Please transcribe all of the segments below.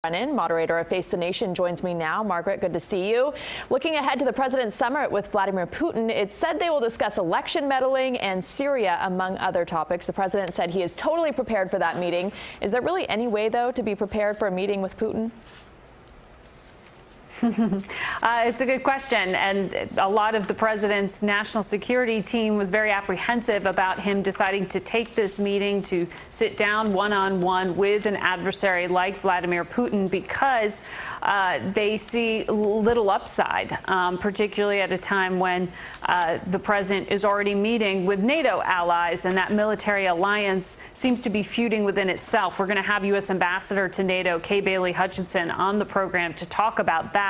Brennan, moderator of Face the Nation, joins me now. Margaret, good to see you. Looking ahead to the President's summit with Vladimir Putin, it's said they will discuss election meddling and Syria, among other topics. The president said he is totally prepared for that meeting. Is there really any way, though, to be prepared for a meeting with Putin? It's a good question, and a lot of the president's national security team was very apprehensive about him deciding to take this meeting to sit down one-on-one with an adversary like Vladimir Putin because they see little upside, particularly at a time when the president is already meeting with NATO allies, and that military alliance seems to be feuding within itself. We're going to have U.S. Ambassador to NATO, Kay Bailey Hutchinson, on the program to talk about that.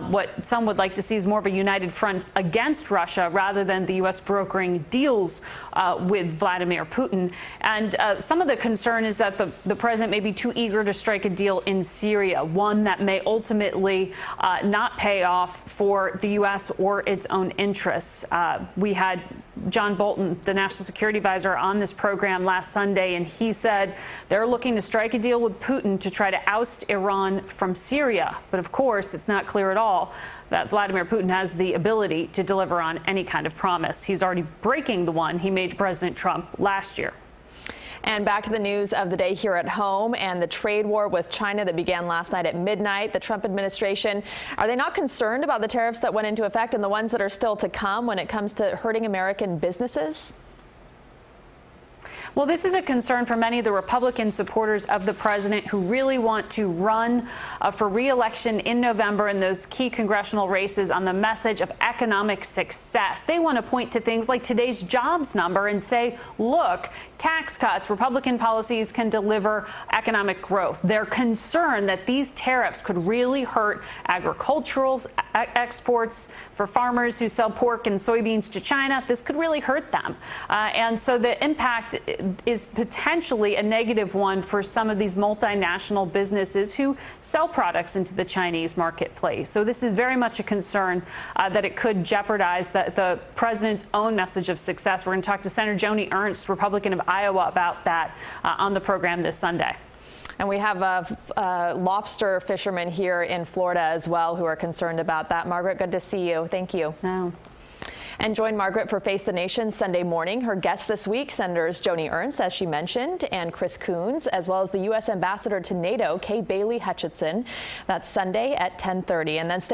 What some would like to see is more of a united front against Russia rather than the U.S. brokering deals with Vladimir Putin. And some of the concern is that the president may be too eager to strike a deal in Syria, one that may ultimately not pay off for the U.S. or its own interests. We had John Bolton, the national security advisor, on this program last Sunday, and he said they're looking to strike a deal with Putin to try to oust Iran from Syria. But of course, it's not clear at all that Vladimir Putin has the ability to deliver on any kind of promise. He's already breaking the one he made to President Trump last year. And back to the news of the day here at home and the trade war with China that began last night at midnight. The Trump administration, are they not concerned about the tariffs that went into effect and the ones that are still to come when it comes to hurting American businesses? Well, this is a concern for many of the Republican supporters of the president who really want to run for re-election in November in those key congressional races on the message of economic success. They want to point to things like today's jobs number and say, look, tax cuts, Republican policies can deliver economic growth. They're concerned that these tariffs could really hurt agricultural exports for farmers who sell pork and soybeans to China. This could really hurt them. And so the impact is potentially a negative one for some of these multinational businesses who sell products into the Chinese marketplace. So this is very much a concern that it could jeopardize the president's own message of success. We're going to talk to Senator Joni Ernst, Republican of Iowa, about that on the program this Sunday. And we have lobster fishermen here in Florida as well who are concerned about that. Margaret, good to see you. Thank you. No. And join Margaret for Face the Nation Sunday morning. Her guests this week, Senators Joni Ernst, as she mentioned, and Chris Coons, as well as the U.S. Ambassador to NATO, Kay Bailey Hutchinson. That's Sunday at 10:30. And then stay